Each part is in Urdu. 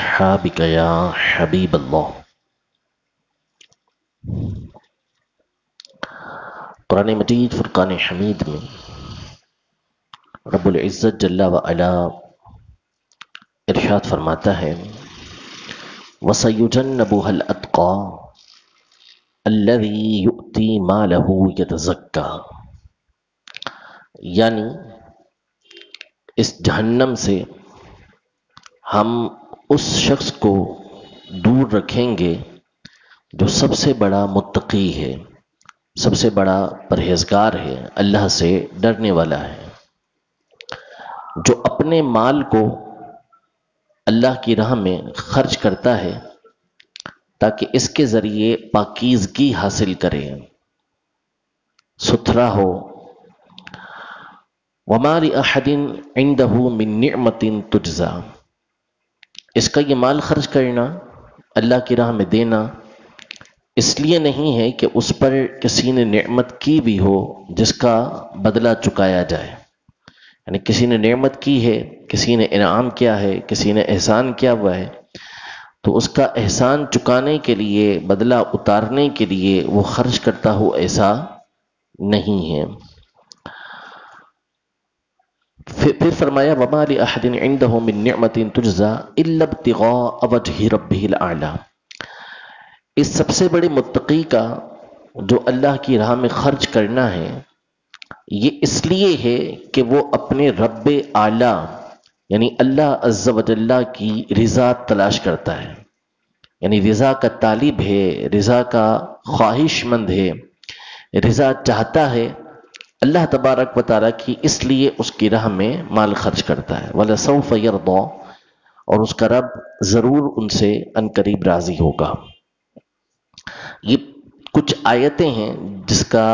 أصحابك يا حبيب الله. قرآن مجید فرقان حمید میں رب العزت جل و علا ارشاد فرماتا ہے وَسَيُجَنَّبُهَا الْأَتْقَى الَّذِي يُؤْتِي مَالَهُ يَتَزَكَّى، یعنی اس جہنم سے ہم اس شخص کو دور رکھیں گے جو سب سے بڑا متقی ہے، سب سے بڑا پرہیزگار ہے، اللہ سے ڈرنے والا ہے، جو اپنے مال کو اللہ کی راہ میں خرچ کرتا ہے تاکہ اس کے ذریعے پاکیزگی حاصل کرے، ستھرا ہو۔ وَمَا لِأَحَدٍ عِندَهُ مِن نِعْمَةٍ تُجْزَى، اس کا یہ مال خرچ کرنا، اللہ کی راہ میں دینا، اس لیے نہیں ہے کہ اس پر کسی نے نعمت کی بھی ہو جس کا بدلہ چکایا جائے، یعنی کسی نے نعمت کی ہے، کسی نے انعام کیا ہے، کسی نے احسان کیا ہوا ہے، تو اس کا احسان چکانے کے لیے، بدلہ اتارنے کے لیے وہ خرچ کرتا ہو، ایسا نہیں ہے۔ پھر فرمایا وَمَا لِأَحَدٍ عِندَهُ مِن نِعْمَةٍ تُجْزَى إِلَّا ابْتِغَاءَ وَجْهِ رَبِّهِ الْأَعْلَى، اس سب سے بڑے متقی کا جو اللہ کی راہ میں خرچ کرنا ہے یہ اس لیے ہے کہ وہ اپنے رب اعلیٰ یعنی اللہ عز و جل کی رضا تلاش کرتا ہے، یعنی رضا کا طالب ہے، رضا کا خواہش مند ہے، رضا چاہتا ہے اللہ تبارک و تعالیٰ کی، اس لیے اس کی راہ میں مال خرچ کرتا ہے۔ وَلَسَوْفَ يَرْضَى، اور اس کا رب ضرور ان سے عنقریب راضی ہوگا۔ یہ کچھ آیتیں ہیں جس کا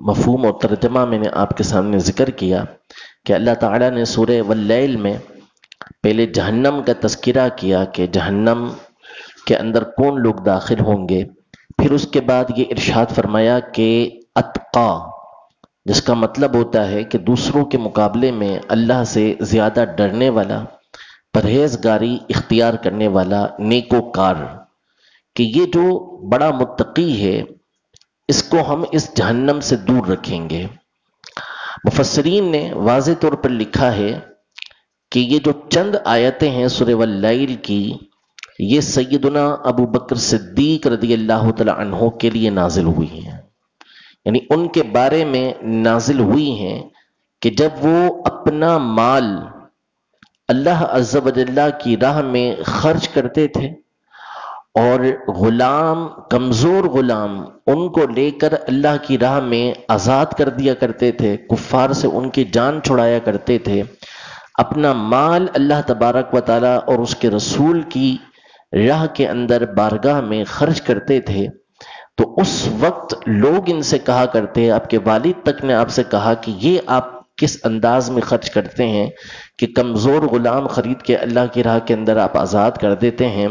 مفہوم اور ترجمہ میں نے آپ کے سامنے ذکر کیا کہ اللہ تعالیٰ نے سورہ واللیل میں پہلے جہنم کا تذکرہ کیا کہ جہنم کے اندر کون لوگ داخل ہوں گے، پھر اس کے بعد یہ ارشاد فرمایا کہ اتقا، جس کا مطلب ہوتا ہے کہ دوسروں کے مقابلے میں اللہ سے زیادہ ڈرنے والا، پرہیزگاری اختیار کرنے والا، نیکوکار، کہ یہ جو بڑا متقی ہے اس کو ہم اس جہنم سے دور رکھیں گے۔ مفسرین نے واضح طور پر لکھا ہے کہ یہ جو چند آیتیں ہیں سورہ واللیل کی، یہ سیدنا ابو بکر صدیق رضی اللہ تعالی عنہ کے لیے نازل ہوئی ہیں، یعنی ان کے بارے میں نازل ہوئی ہیں کہ جب وہ اپنا مال اللہ عز و جل کی راہ میں خرچ کرتے تھے اور غلام، کمزور غلام، ان کو لے کر اللہ کی راہ میں آزاد کر دیا کرتے تھے، کفار سے ان کی جان چھڑایا کرتے تھے، اپنا مال اللہ تبارک و تعالیٰ اور اس کے رسول کی راہ کے اندر بارگاہ میں خرچ کرتے تھے، تو اس وقت لوگ ان سے کہا کرتے ہیں، آپ کے والد تک نے آپ سے کہا کہ یہ آپ کس انداز میں خرچ کرتے ہیں کہ کمزور غلام خرید کے اللہ کی راہ کے اندر آپ آزاد کر دیتے ہیں،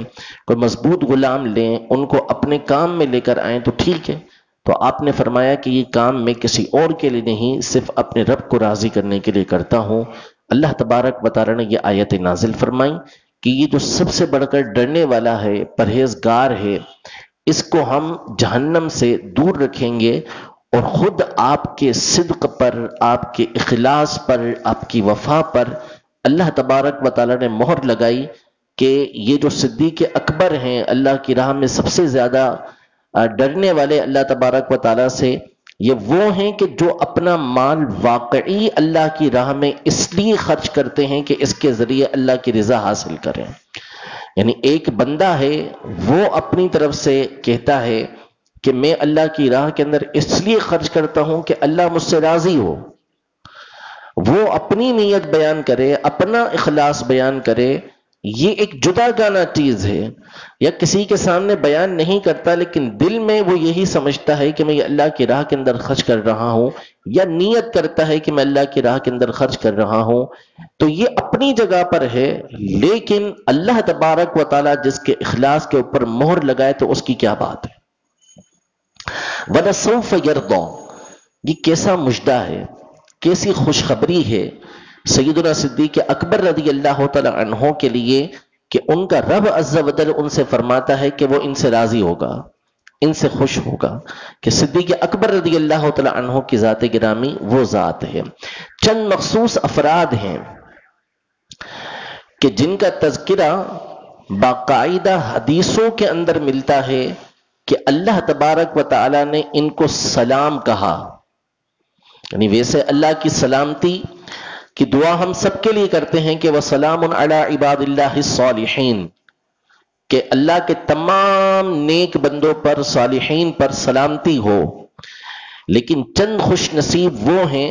کوئی مضبوط غلام لیں، ان کو اپنے کام میں لے کر آئیں تو ٹھیک ہے۔ تو آپ نے فرمایا کہ یہ کام میں کسی اور کے لیے نہیں، صرف اپنے رب کو راضی کرنے کے لیے کرتا ہوں۔ اللہ تبارک و تعالیٰ نے یہ آیت نازل فرمائی کہ یہ جو سب سے بڑھ کر ڈرنے والا ہے، پرہیزگار ہے، اس کو ہم جہنم سے دور رکھیں گے، اور خود آپ کے صدق پر، آپ کے اخلاص پر، آپ کی وفا پر اللہ تبارک و تعالیٰ نے مہر لگائی کہ یہ جو صدیق اکبر ہیں، اللہ کی راہ میں سب سے زیادہ ڈرنے والے اللہ تبارک و تعالیٰ سے، یہ وہ ہیں کہ جو اپنا مال واقعی اللہ کی راہ میں اس لیے خرچ کرتے ہیں کہ اس کے ذریعے اللہ کی رضا حاصل کریں۔ یعنی ایک بندہ ہے وہ اپنی طرف سے کہتا ہے کہ میں اللہ کی راہ کے اندر اس لیے خرچ کرتا ہوں کہ اللہ مجھ سے راضی ہو، وہ اپنی نیت بیان کرے، اپنا اخلاص بیان کرے، یہ ایک جدا گانا چیز ہے، یا کسی کے سامنے بیان نہیں کرتا لیکن دل میں وہ یہی سمجھتا ہے کہ میں یہ اللہ کی راہ کے اندر خرچ کر رہا ہوں، یا نیت کرتا ہے کہ میں اللہ کی راہ کے اندر خرچ کر رہا ہوں، تو یہ اپنی جگہ پر ہے، لیکن اللہ تبارک و تعالیٰ جس کے اخلاص کے اوپر مہر لگائے تو اس کی کیا بات ہے۔ وَلَسَوْفَ يَرْضَى، یہ کیسا مژدہ ہے، کیسی خوشخبری ہے سیدنا صدیق اکبر رضی اللہ تعالی عنہ کے لیے کہ ان کا رب عز و جل ان سے فرماتا ہے کہ وہ ان سے راضی ہوگا، ان سے خوش ہوگا، کہ صدیق اکبر رضی اللہ تعالی عنہ کی ذات گرامی وہ ذات ہے۔ چند مخصوص افراد ہیں کہ جن کا تذکرہ باقاعدہ حدیثوں کے اندر ملتا ہے کہ اللہ تبارک و تعالی نے ان کو سلام کہا، یعنی ویسے اللہ کی سلامتی کی دعا ہم سب کے لیے کرتے ہیں کہ وَسَلَامٌ عَلَىٰ عِبَادِ اللَّهِ الصَّالِحِينَ، کہ اللہ کے تمام نیک بندوں پر، صالحین پر سلامتی ہو، لیکن چند خوش نصیب وہ ہیں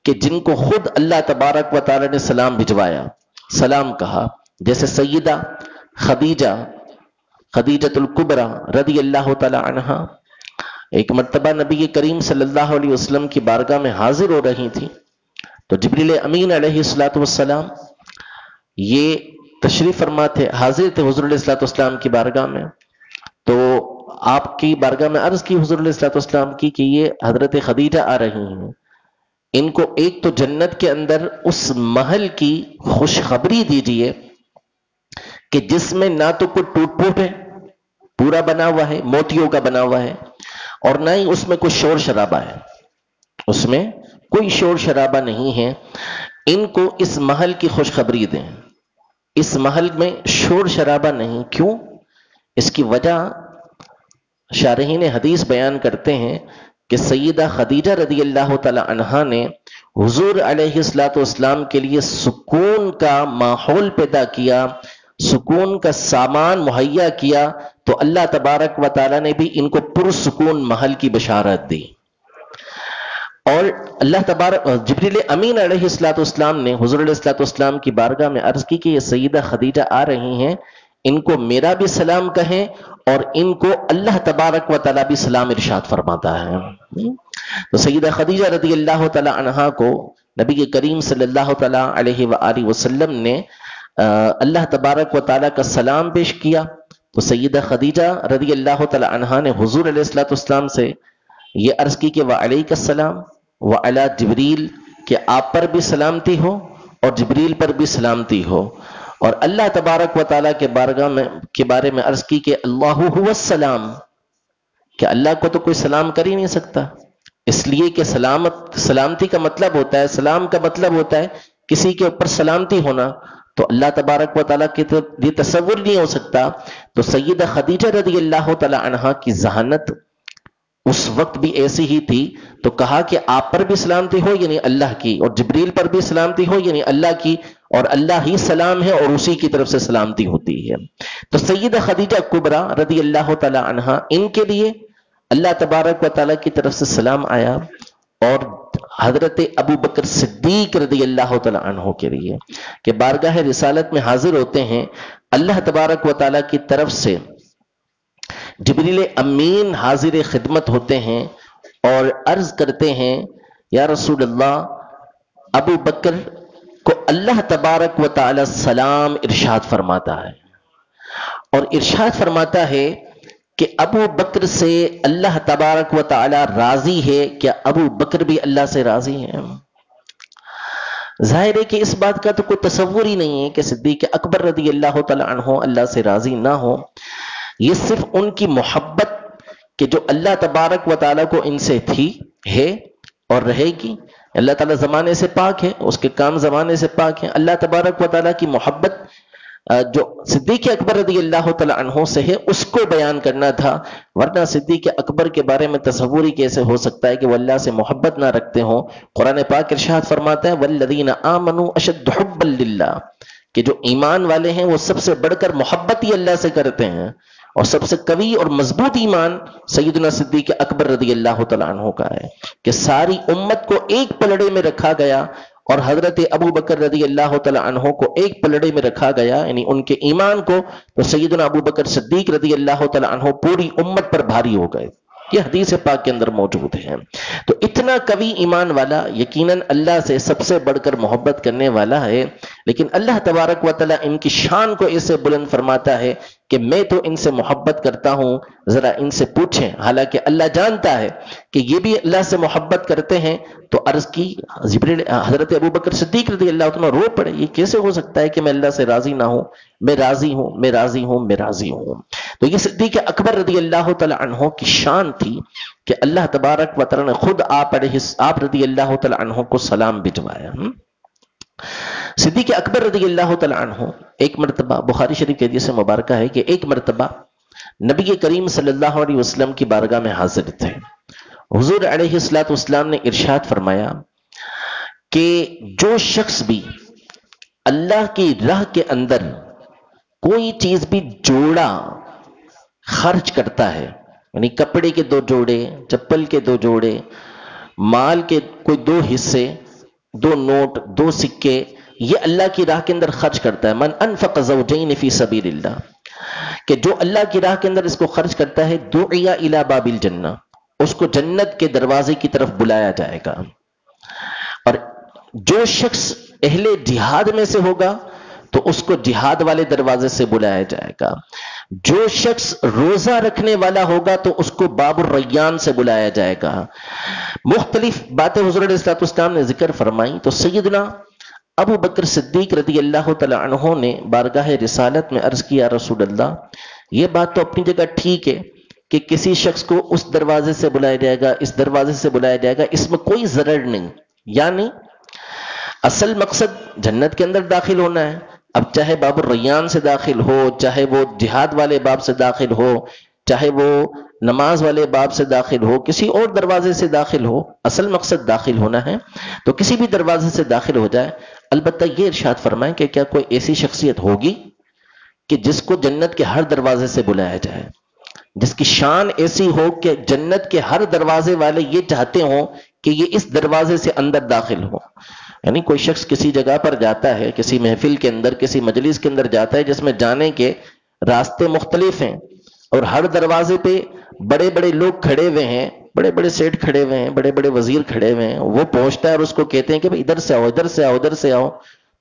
کہ جن کو خود اللہ تبارک و تعالی نے سلام بھجوایا، سلام کہا، جیسے سیدہ خدیجۃ الکبریٰ رضی اللہ تعالی عنہا ایک مرتبہ نبی کریم صلی اللہ علیہ وسلم کی بارگاہ میں حاضر ہو رہی تھی، تو جبریل امین علیہ الصلوۃ والسلام یہ تشریف فرما تھے، حاضر تھے حضور علیہ الصلوۃ والسلام کی بارگاہ میں، تو آپ کی بارگاہ میں عرض کی حضور علیہ الصلوۃ والسلام کی کہ یہ حضرت خدیجہ آ رہی ہیں، ان کو ایک تو جنت کے اندر اس محل کی خوشخبری دیجئے کہ جس میں نہ تو کوئی ٹوٹ پھوٹ ہے، پورا بنا ہوا ہے، موتیوں کا بنا ہوا ہے، اور نہ ہی اس میں کوئی شور شرابہ ہے، اس میں کوئی شور شرابہ نہیں ہے، ان کو اس محل کی خوشخبری دیں، اس محل میں شور شرابہ نہیں۔ کیوں؟ اس کی وجہ شارحین حدیث بیان کرتے ہیں کہ سیدہ خدیجہ رضی اللہ تعالی عنہا نے حضور علیہ الصلوۃ والسلام کے لیے سکون کا ماحول پیدا کیا، سکون کا سامان مہیا کیا، تو اللہ تبارک و تعالی نے بھی ان کو پرسکون محل کی بشارت دی۔ اور اللہ تبارک جبریل امین علیہ الصلوۃ والسلام نے حضور علیہ الصلوۃ والسلام کی بارگاہ میں عرض کی کہ یہ سیدہ خدیجہ آ رہی ہیں، ان کو میرا بھی سلام کہیں اور ان کو اللہ تبارک و تعالی بھی سلام ارشاد فرماتا ہے۔ تو سیدہ خدیجہ رضی اللہ تعالی عنہا کو نبی کریم صلی اللہ تعالی علیہ وآلہ وسلم نے اللہ تبارک و تعالی کا سلام پیش کیا، تو سیدہ خدیجہ رضی اللہ تعالی عنہا نے حضور علیہ الصلوۃ والسلام سے یہ عرض کی کہ وعلیک السلام وعلی جبریل، کہ آپ پر بھی سلامتی ہو اور جبریل پر بھی سلامتی ہو، اور اللہ تبارک و تعالیٰ کے بارگاہ میں کے بارے میں عرض کی کہ اللہ هو السلام، کہ اللہ کو تو کوئی سلام کر ہی نہیں سکتا، اس لیے کہ سلامتی کا مطلب ہوتا ہے، سلام کا مطلب ہوتا ہے کسی کے اوپر سلامتی ہونا، تو اللہ تبارک و تعالیٰ کے تو یہ تصور نہیں ہو سکتا۔ تو سیدہ خدیجہ رضی اللہ تعالی عنہا کی ذہانت اس وقت بھی ایسی ہی تھی، تو کہا کہ آپ پر بھی سلامتی ہو یعنی اللہ کی، اور جبریل پر بھی سلامتی ہو یعنی اللہ کی، اور اللہ ہی سلام ہے اور اسی کی طرف سے سلامتی ہوتی ہے۔ تو سیدہ خدیجہ کبریٰ رضی اللہ تعالی عنہا، ان کے لیے اللہ تبارک و تعالیٰ کی طرف سے سلام آیا، اور حضرت ابو بکر صدیق رضی اللہ تعالی عنہ کے لیے کہ بارگاہ رسالت میں حاضر ہوتے ہیں، اللہ تبارک و تعالیٰ کی طرف سے جبریل امین حاضر خدمت ہوتے ہیں اور عرض کرتے ہیں یا رسول اللہ، ابو بکر کو اللہ تبارک و تعالی سلام ارشاد فرماتا ہے، اور ارشاد فرماتا ہے کہ ابو بکر سے اللہ تبارک و تعالی راضی ہے، کیا ابو بکر بھی اللہ سے راضی ہیں؟ ظاہر ہے کہ اس بات کا تو کوئی تصور ہی نہیں ہے کہ صدیق اکبر رضی اللہ تعالی عنہ اللہ سے راضی نہ ہو۔ یہ صرف ان کی محبت کہ جو اللہ تبارک و تعالیٰ کو ان سے تھی، ہے اور رہے گی، اللہ تعالیٰ زمانے سے پاک ہے، اس کے کام زمانے سے پاک ہیں، اللہ تبارک و تعالیٰ کی محبت جو صدیق اکبر رضی اللہ تعالی عنہ سے ہے اس کو بیان کرنا تھا، ورنہ صدیق اکبر کے بارے میں تصور ہی کیسے ہو سکتا ہے کہ وہ اللہ سے محبت نہ رکھتے ہوں۔ قرآن پاک ارشاد فرماتا ہے والذین آمنوا اشد حبا للہ، کہ جو ایمان والے ہیں وہ سب سے بڑھ کر محبت ہی اللہ سے کرتے ہیں، اور سب سے قوی اور مضبوط ایمان سیدنا صدیق اکبر رضی اللہ تعالی عنہ کا ہے کہ ساری امت کو ایک پلڑے میں رکھا گیا، اور حضرت ابو بکر رضی اللہ تعالی عنہ کو ایک پلڑے میں رکھا گیا، یعنی ان کے ایمان کو، تو سیدنا ابو بکر صدیق رضی اللہ تعالی عنہ پوری امت پر بھاری ہو گئے۔ یہ حدیث پاک کے اندر موجود ہے۔ تو اتنا قوی ایمان والا یقیناً اللہ سے سب سے بڑھ کر محبت کرنے والا ہے، لیکن اللہ تبارک و تعالی ان کی شان کو ایسے بلند فرماتا ہے کہ میں تو ان سے محبت کرتا ہوں، ذرا ان سے پوچھیں. حالانکہ اللہ جانتا ہے کہ یہ بھی اللہ سے محبت کرتے ہیں. تو عرض کی حضرت ابوبکر صدیق رضی اللہ عنہ رو پڑے، یہ کیسے ہو سکتا ہے کہ میں اللہ سے راضی نہ ہوں، میں راضی ہوں، میں راضی ہوں، میں راضی ہوں. تو یہ صدیق اکبر رضی اللہ تعالی عنہ کی شان تھی کہ اللہ تبارک و تعالی نے خود آپ رضی اللہ تعالی عنہ کو سلام بھجوایا. صدیق اکبر رضی اللہ تعالی عنہ ایک مرتبہ، بخاری شریف کے حدیث مبارکہ ہے کہ ایک مرتبہ نبی کریم صلی اللہ علیہ وسلم کی بارگاہ میں حاضر تھے. حضور علیہ الصلوۃ والسلام نے ارشاد فرمایا کہ جو شخص بھی اللہ کی راہ کے اندر کوئی چیز بھی جوڑا خرچ کرتا ہے، یعنی کپڑے کے 2 جوڑے، چپل کے 2 جوڑے، مال کے کوئی 2 حصے، 2 نوٹ، 2 سکے، یہ اللہ کی راہ کے اندر خرچ کرتا ہے. من انفق زوجین فی سبیل اللہ، کہ جو اللہ کی راہ کے اندر اس کو خرچ کرتا ہے، دعی الی باب الجنہ، اس کو جنت کے دروازے کی طرف بلایا جائے گا. اور جو شخص اہل جہاد میں سے ہوگا تو اس کو جہاد والے دروازے سے بلایا جائے گا. جو شخص روزہ رکھنے والا ہوگا تو اس کو باب الریان سے بلایا جائے گا. مختلف باتیں حضور علیہ الصلوۃ والسلام نے ذکر فرمائی. تو سیدنا ابو بکر صدیق رضی اللہ تعالی عنہ نے بارگاہ رسالت میں عرض کیا، رسول اللہ، یہ بات تو اپنی جگہ ٹھیک ہے کہ کسی شخص کو اس دروازے سے بلایا جائے گا، اس دروازے سے بلایا جائے گا، اس میں کوئی ضرر نہیں، یعنی اصل مقصد جنت کے اندر داخل ہونا ہے. اب چاہے باب الریان سے داخل ہو، چاہے وہ جہاد والے باب سے داخل ہو، چاہے وہ نماز والے باب سے داخل ہو، کسی اور دروازے سے داخل ہو، اصل مقصد داخل ہونا ہے. تو کسی بھی دروازے سے داخل ہو جائے. البتہ یہ ارشاد فرمائیں کہ کیا کوئی ایسی شخصیت ہوگی کہ جس کو جنت کے ہر دروازے سے بلایا جائے، جس کی شان ایسی ہو کہ جنت کے ہر دروازے والے یہ چاہتے ہوں کہ یہ اس دروازے سے اندر داخل ہو. یعنی کوئی شخص کسی جگہ پر جاتا ہے، کسی محفل کے اندر، کسی مجلس کے اندر جاتا ہے جس میں جانے کے راستے مختلف ہیں اور ہر دروازے پہ بڑے بڑے لوگ کھڑے ہوئے ہیں، بڑے بڑے سیٹ کھڑے ہوئے ہیں، بڑے بڑے وزیر کھڑے ہوئے ہیں. وہ پہنچتا ہے اور اس کو کہتے ہیں کہ بھائی ادھر سے آؤ، ادھر سے آؤ، ادھر سے آؤ.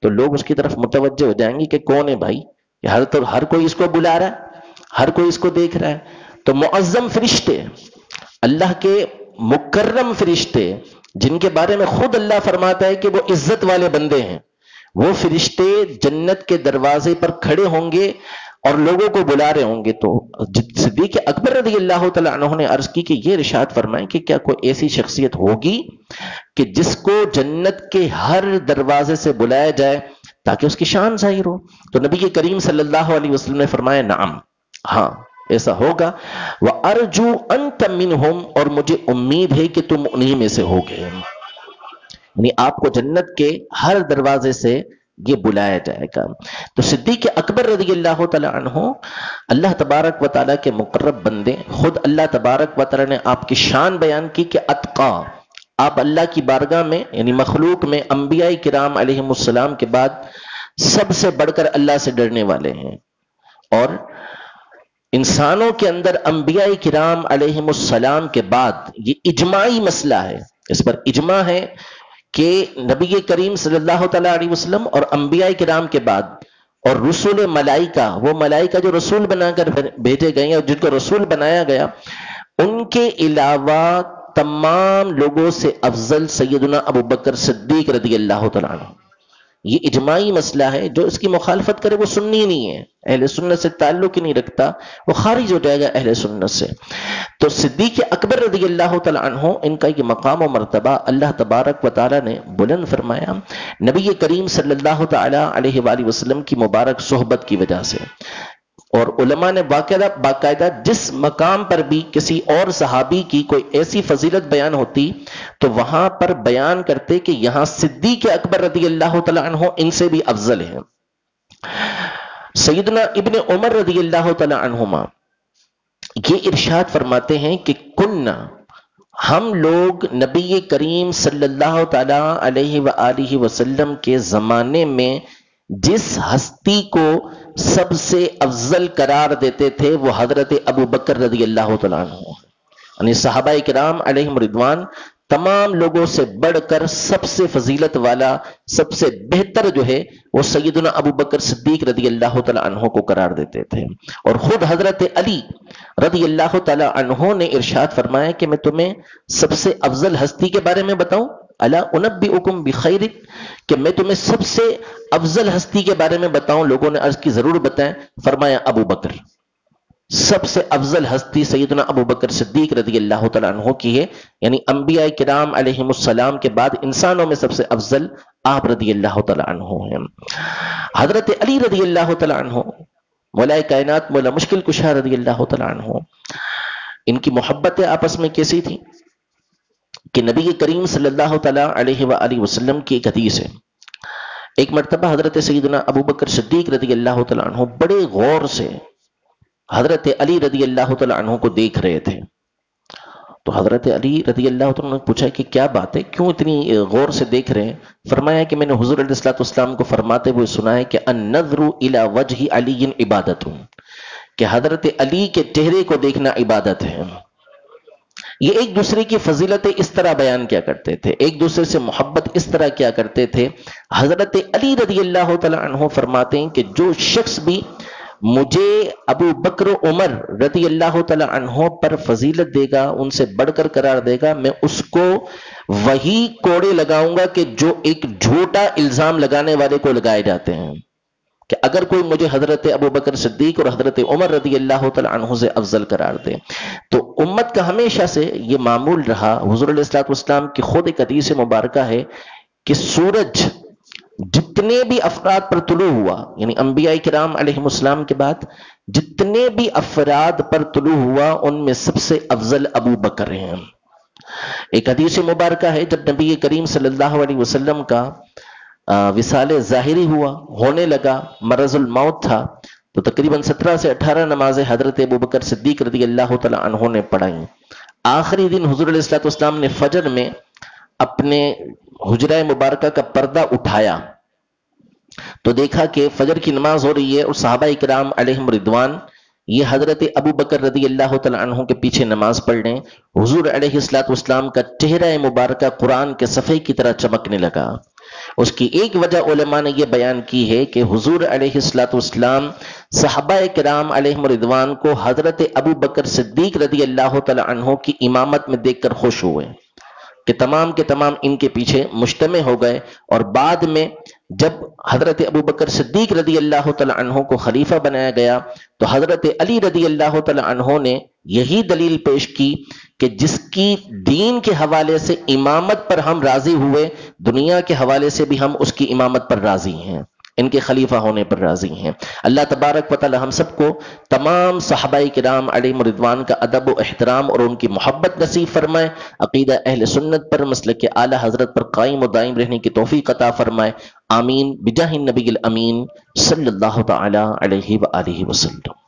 تو لوگ اس کی طرف متوجہ ہو جائیں گے کہ کون ہے بھائی، ہر کوئی اس کو بلا رہا ہے، ہر کوئی اس کو دیکھ رہا ہے. تو معظم فرشتے، اللہ کے مکرم فرشتے، جن کے بارے میں خود اللہ فرماتا ہے کہ وہ عزت والے بندے ہیں، وہ فرشتے جنت کے دروازے پر کھڑے ہوں گے اور لوگوں کو بلا رہے ہوں گے. تو صدیق اکبر رضی اللہ تعالی عنہ نے عرض کی کہ یہ ارشاد فرمائیں کہ کیا کوئی ایسی شخصیت ہوگی کہ جس کو جنت کے ہر دروازے سے بلایا جائے تاکہ اس کی شان ظاہر ہو. تو نبی کریم صلی اللہ علیہ وسلم نے فرمایا نعم، ہاں ایسا ہوگا. وَأَرْجُو أَنْتَ مِنْهُمْ، اور مجھے امید ہے کہ تم انہی میں سے ہوگے. یعنی آپ کو جنت کے ہر دروازے سے یہ بلایا جائے گا. تو صدیق اکبر رضی اللہ تعالی عنہ اللہ تبارک و تعالیٰ کے مقرب بندے. خود اللہ تبارک و تعالیٰ نے آپ کی شان بیان کی کہ اتقا، آپ اللہ کی بارگاہ میں یعنی مخلوق میں انبیاء کرام علیہم السلام کے بعد سب سے بڑھ کر اللہ سے ڈرنے والے ہیں. اور انسانوں کے اندر انبیاء کرام علیہم السلام کے بعد یہ اجماعی مسئلہ ہے، اس پر اجماع ہے کہ نبی کریم صلی اللہ تعالی علیہ وسلم اور انبیاء کرام کے بعد اور رسول ملائکہ، وہ ملائکہ جو رسول بنا کر بھیجے گئے اور جن کو رسول بنایا گیا، ان کے علاوہ تمام لوگوں سے افضل سیدنا ابو بکر صدیق رضی اللہ تعالی عنہ. یہ اجماعی مسئلہ ہے، جو اس کی مخالفت کرے وہ سنی نہیں ہے، اہل سنت سے تعلق ہی نہیں رکھتا، وہ خارج ہو جائے گا اہل سنت سے. تو صدیق اکبر رضی اللہ تعالی عنہ، ان کا یہ مقام و مرتبہ اللہ تبارک و تعالی نے بلند فرمایا نبی کریم صلی اللہ تعالی علیہ وآلہ وسلم کی مبارک صحبت کی وجہ سے. اور علماء نے باقاعدہ جس مقام پر بھی کسی اور صحابی کی کوئی ایسی فضیلت بیان ہوتی تو وہاں پر بیان کرتے کہ یہاں صدیق اکبر رضی اللہ تعالی عنہ ان سے بھی افضل ہے. سیدنا ابن عمر رضی اللہ تعالی عنہما یہ ارشاد فرماتے ہیں کہ کننا، ہم لوگ نبی کریم صلی اللہ تعالی علیہ وآلہ وسلم کے زمانے میں جس ہستی کو سب سے افضل قرار دیتے تھے وہ حضرت ابو بکر رضی اللہ تعالیٰ عنہ، یعنی صحابہ کرام علیہم رضوان تمام لوگوں سے بڑھ کر سب سے فضیلت والا، سب سے بہتر جو ہے وہ سیدنا ابو بکر صدیق رضی اللہ تعالی عنہ کو قرار دیتے تھے۔ اور خود حضرت علی رضی اللہ تعالی عنہ نے ارشاد فرمایا کہ میں تمہیں سب سے افضل ہستی کے بارے میں بتاؤں، الا انبئکم بخیر، کہ میں تمہیں سب سے افضل ہستی کے بارے میں بتاؤں؟ لوگوں نے عرض کی ضرور بتائیں، فرمایا ابو بکر۔ سب سے افضل ہستی سیدنا ابو بکر صدیق رضی اللہ تعالیٰ عنہ کی ہے، یعنی انبیاء کرام علیہم السلام کے بعد انسانوں میں سب سے افضل آپ رضی اللہ تعالیٰ عنہ ہیں۔ حضرت علی رضی اللہ تعالیٰ عنہ، مولا کائنات مولا مشکل کشا رضی اللہ تعالیٰ عنہ، ان کی محبتیں آپس میں کیسی تھی کہ نبی کریم صلی اللہ تعالیٰ علیہ وآلہ وسلم کی ایک حدیث ہے، ایک مرتبہ حضرت سیدنا ابو بکر صدیق رضی اللہ تعالیٰ عنہ بڑے غور سے حضرت علی رضی اللہ تعالیٰ عنہ کو دیکھ رہے تھے۔ تو حضرت علی رضی اللہ تعالیٰ عنہ نے پوچھا کہ کیا بات ہے، کیوں اتنی غور سے دیکھ رہے ہیں؟ فرمایا کہ میں نے حضور علیہ الصلوۃ والسلام کو فرماتے ہوئے سنا ہے کہ النظر الی وجہ علی عبادت، کہ حضرت علی کے چہرے کو دیکھنا عبادت ہے۔ یہ ایک دوسرے کی فضیلتیں اس طرح بیان کیا کرتے تھے، ایک دوسرے سے محبت اس طرح کیا کرتے تھے۔ حضرت علی رضی اللہ تعالیٰ عنہ فرماتے ہیں کہ جو شخص بھی مجھے ابو بکر عمر رضی اللہ تعالیٰ عنہ پر فضیلت دے گا، ان سے بڑھ کر قرار دے گا، میں اس کو وہی کوڑے لگاؤں گا کہ جو ایک جھوٹا الزام لگانے والے کو لگائے جاتے ہیں، کہ اگر کوئی مجھے حضرت ابو بکر صدیق اور حضرت عمر رضی اللہ تعالیٰ عنہ سے افضل قرار دے۔ تو امت کا ہمیشہ سے یہ معمول رہا، حضور علیہ الصلوۃ والسلام کی خود ایک حدیث مبارکہ ہے کہ سورج جتنے بھی افراد پر طلوع ہوا، یعنی انبیاء کرام علیہ السلام کے بعد جتنے بھی افراد پر طلوع ہوا، ان میں سب سے افضل ابو بکر ہیں۔ ایک حدیث مبارکہ ہے جب نبی کریم صلی اللہ علیہ وسلم کا وصال ظاہری ہوا، ہونے لگا، مرض الموت تھا، تو تقریباً 17 سے 18 نمازیں حضرت ابو بکر صدیق رضی اللہ تعالی عنہ نے پڑھائیں۔ آخری دن حضور علیہ الصلوۃ والسلام نے فجر میں اپنے حجرہ مبارکہ کا پردہ اٹھایا تو دیکھا کہ فجر کی نماز ہو رہی ہے اور صحابہ کرام علیہم رضوان یہ حضرت ابو بکر رضی اللہ تعالی عنہ کے پیچھے نماز پڑھ رہے ہیں۔ حضور علیہ الصلوۃ والسلام کا چہرہ مبارکہ قرآن کے صفحے کی طرح چمکنے لگا۔ اس کی ایک وجہ علماء نے یہ بیان کی ہے کہ حضور علیہ الصلوۃ والسلام صحابہ کرام علیہم رضوان کو حضرت ابو بکر صدیق رضی اللہ تعالی عنہ کی امامت میں دیکھ کر خوش ہوئے کہ تمام کے تمام ان کے پیچھے مجتمع ہو گئے، اور بعد میں جب حضرت ابو بکر صدیق رضی اللہ تعالی عنہ کو خلیفہ بنایا گیا تو حضرت علی رضی اللہ تعالی عنہ نے یہی دلیل پیش کی کہ جس کی دین کے حوالے سے امامت پر ہم راضی ہوئے، دنیا کے حوالے سے بھی ہم اس کی امامت پر راضی ہیں، ان کے خلیفہ ہونے پر راضی ہیں۔ اللہ تبارک و تعالی ہم سب کو تمام صحابہ کرام علیہم رضوان کا ادب و احترام اور ان کی محبت نصیب فرمائے، عقیدہ اہل سنت پر، مسلک اعلی حضرت پر قائم و دائم رہنے کی توفیق عطا فرمائے، آمین بجاہ النبی الامین صلی اللہ تعالی علیہ وآلہ وسلم۔